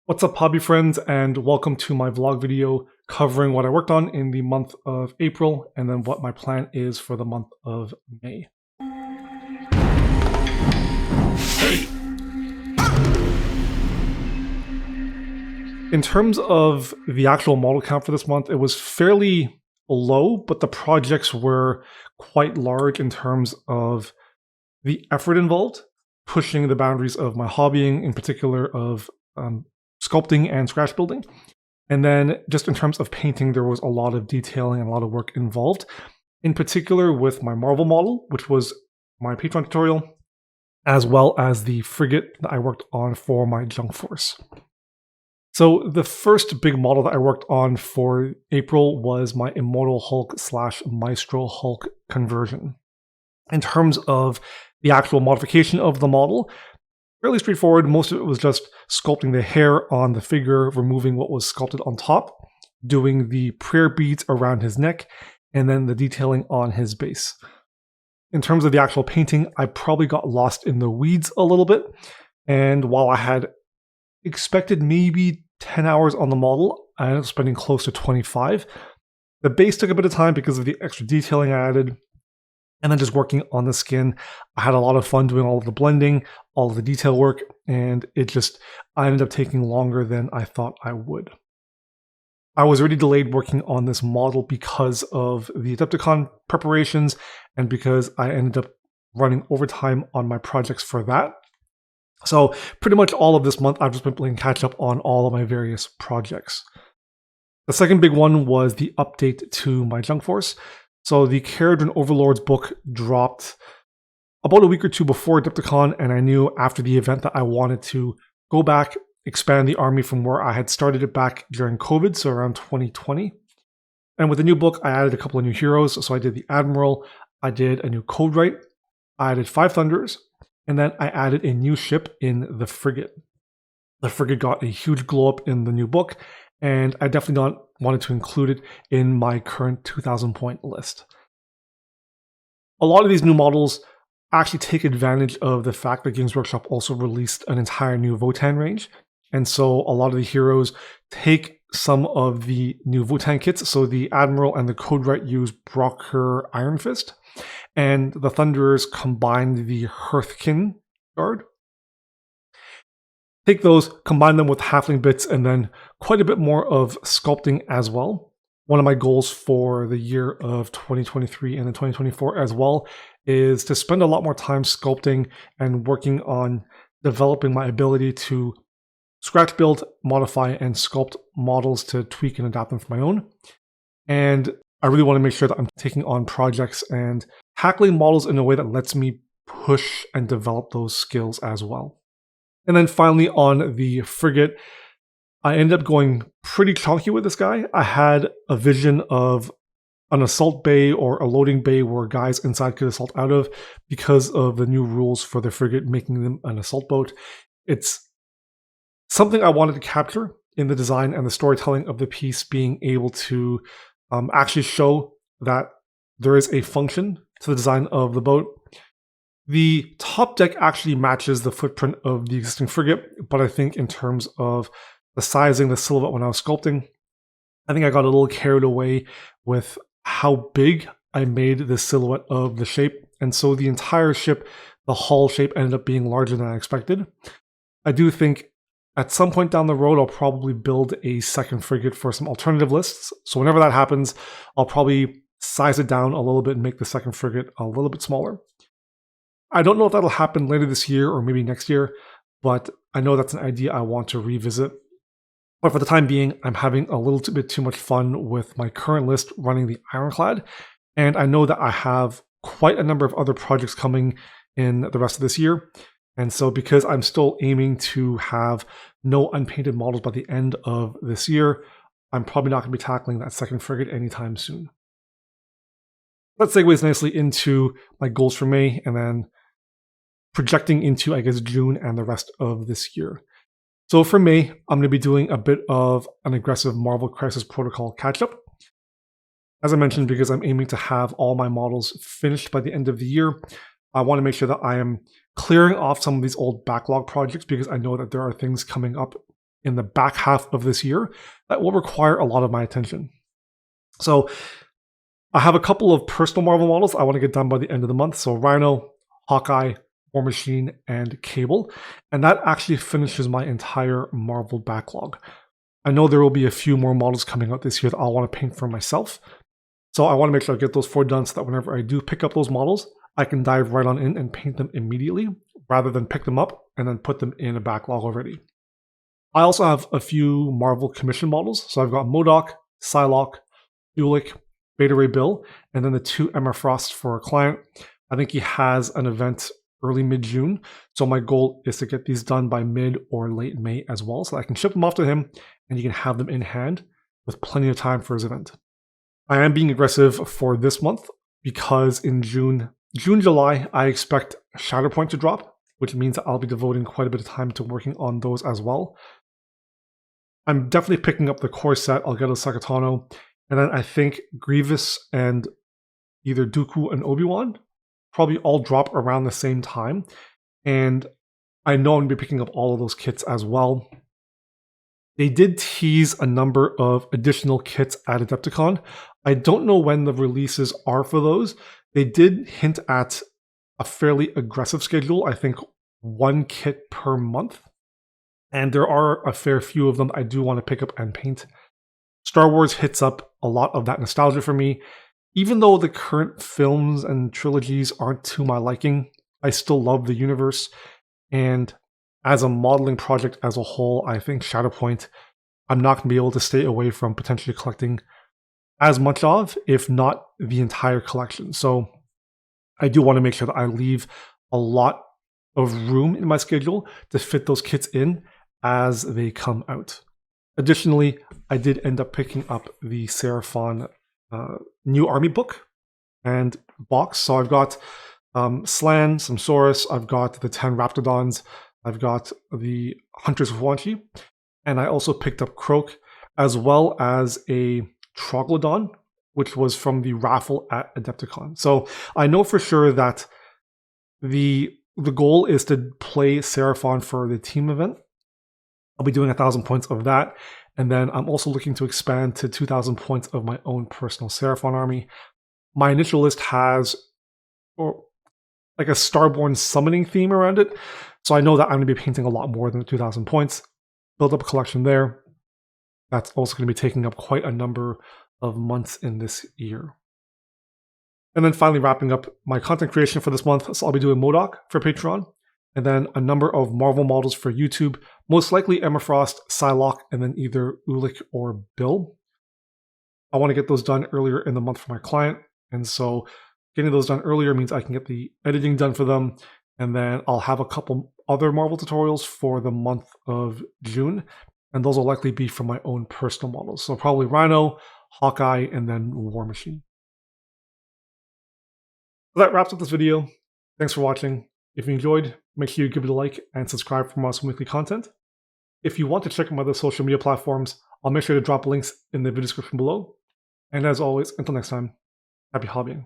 What's up, hobby friends, and welcome to my vlog video covering what I worked on in the month of April and then what my plan is for the month of May. In terms of the actual model count for this month, it was fairly low, but the projects were quite large in terms of the effort involved, pushing the boundaries of my hobbying, in particular of sculpting and scratch building. And then just in terms of painting, there was a lot of detailing and a lot of work involved, in particular with my Marvel model, which was my Patreon tutorial, as well as the Frigate that I worked on for my Junkforce. So the first big model that I worked on for April was my Immortal Hulk / Maestro Hulk conversion. In terms of the actual modification of the model, fairly straightforward. Most of it was just sculpting the hair on the figure, removing what was sculpted on top, doing the prayer beads around his neck, and then the detailing on his base. In terms of the actual painting, I probably got lost in the weeds a little bit, and while I had expected maybe 10 hours on the model, I ended up spending close to 25. The base took a bit of time because of the extra detailing I added, and then just working on the skin. I had a lot of fun doing all of the blending, all of the detail work, and I ended up taking longer than I thought I would. I was already delayed working on this model because of the Adepticon preparations and because I ended up running overtime on my projects for that. So pretty much all of this month, I've just been playing catch up on all of my various projects. The second big one was the update to my Junkforce. So the Caradron Overlords book dropped about a week or two before Adepticon, and I knew after the event that I wanted to go back, expand the army from where I had started it back during COVID, so around 2020. And with the new book, I added a couple of new heroes. So I did the Admiral, I did a new Code Write, I added 5 Thunders, and then I added a new ship in the Frigate. The Frigate got a huge glow up in the new book, and I definitely wanted to include it in my current 2,000 point list. A lot of these new models actually take advantage of the fact that Games Workshop also released an entire new Votann range, and so a lot of the heroes take some of the new Votann kits. So the Admiral and the Code Write use Brocker Iron Fist, and the Thunderers combine the Hearthkin Guard. Take those, combine them with halfling bits, and then quite a bit more of sculpting as well. One of my goals for the year of 2023 and then 2024 as well is to spend a lot more time sculpting and working on developing my ability to scratch build, modify, and sculpt models to tweak and adapt them for my own. And I really want to make sure that I'm taking on projects and tackling models in a way that lets me push and develop those skills as well. And then finally on the Frigate, I ended up going pretty chunky with this guy. I had a vision of an assault bay or a loading bay where guys inside could assault out of because of the new rules for the Frigate making them an assault boat. It's something I wanted to capture in the design and the storytelling of the piece, being able to actually show that there is a function to the design of the boat. The top deck actually matches the footprint of the existing Frigate, but I think in terms of the sizing, the silhouette when I was sculpting, I think I got a little carried away with how big I made the silhouette of the shape. And so the entire ship, the hull shape, ended up being larger than I expected. I do think at some point down the road, I'll probably build a second Frigate for some alternative lists. So whenever that happens, I'll probably size it down a little bit and make the second Frigate a little bit smaller. I don't know if that'll happen later this year or maybe next year, but I know that's an idea I want to revisit. But for the time being, I'm having a little bit too much fun with my current list running the Ironclad, and I know that I have quite a number of other projects coming in the rest of this year. And so because I'm still aiming to have no unpainted models by the end of this year, I'm probably not going to be tackling that second Frigate anytime soon. That segues nicely into my goals for May, and then projecting into, I guess, June and the rest of this year. So for May, I'm going to be doing a bit of an aggressive Marvel Crisis Protocol catch-up. As I mentioned, because I'm aiming to have all my models finished by the end of the year, I want to make sure that I am clearing off some of these old backlog projects because I know that there are things coming up in the back half of this year that will require a lot of my attention. So I have a couple of personal Marvel models I want to get done by the end of the month. So Rhino, Hawkeye, War Machine, and Cable. And that actually finishes my entire Marvel backlog. I know there will be a few more models coming out this year that I'll want to paint for myself. So I want to make sure I get those 4 done so that whenever I do pick up those models, I can dive right on in and paint them immediately rather than pick them up and then put them in a backlog already. I also have a few Marvel commission models. So I've got MODOK, Psylocke, Ulick, Beta Ray Bill, and then the 2 Emma Frost for a client. I think he has an event early mid-June. So my goal is to get these done by mid or late May as well, so I can ship them off to him and he can have them in hand with plenty of time for his event. I am being aggressive for this month because in June, July, I expect Shatterpoint to drop, which means that I'll be devoting quite a bit of time to working on those as well. I'm definitely picking up the core set. I'll get a Sakatano, and then I think Grievous and either Dooku and Obi-Wan probably all drop around the same time. And I know I'm going to be picking up all of those kits as well. They did tease a number of additional kits at Adepticon. I don't know when the releases are for those. They did hint at a fairly aggressive schedule. I think 1 kit per month. And there are a fair few of them I do want to pick up and paint. Star Wars hits up a lot of that nostalgia for me. Even though the current films and trilogies aren't to my liking, I still love the universe. And as a modeling project as a whole, I think Shatterpoint, I'm not going to be able to stay away from potentially collecting as much of, if not the entire collection. So I do want to make sure that I leave a lot of room in my schedule to fit those kits in as they come out. Additionally, I did end up picking up the Seraphon new army book and box. So I've got Slan, some Saurus, I've got the 10 Raptidons, I've got the Hunters of Wanchi, and I also picked up Croak, as well as a Troglodon, which was from the raffle at Adepticon. So I know for sure that the goal is to play Seraphon for the team event. I'll be doing 1,000 points of that. And then I'm also looking to expand to 2,000 points of my own personal Seraphon army. My initial list has like a Starborn summoning theme around it. So I know that I'm going to be painting a lot more than 2,000 points. Build up a collection there. That's also going to be taking up quite a number of months in this year. And then finally wrapping up my content creation for this month. So I'll be doing MODOK for Patreon. And then a number of Marvel models for YouTube, most likely Emma Frost, Psylocke, and then either Ulick or Bill. I want to get those done earlier in the month for my client, and so getting those done earlier means I can get the editing done for them, and then I'll have a couple other Marvel tutorials for the month of June, and those will likely be for my own personal models. So probably Rhino, Hawkeye, and then War Machine. So that wraps up this video. Thanks for watching. If you enjoyed, make sure you give it a like and subscribe for more awesome weekly content. If you want to check out my other social media platforms, I'll make sure to drop links in the video description below. And as always, until next time, happy hobbying.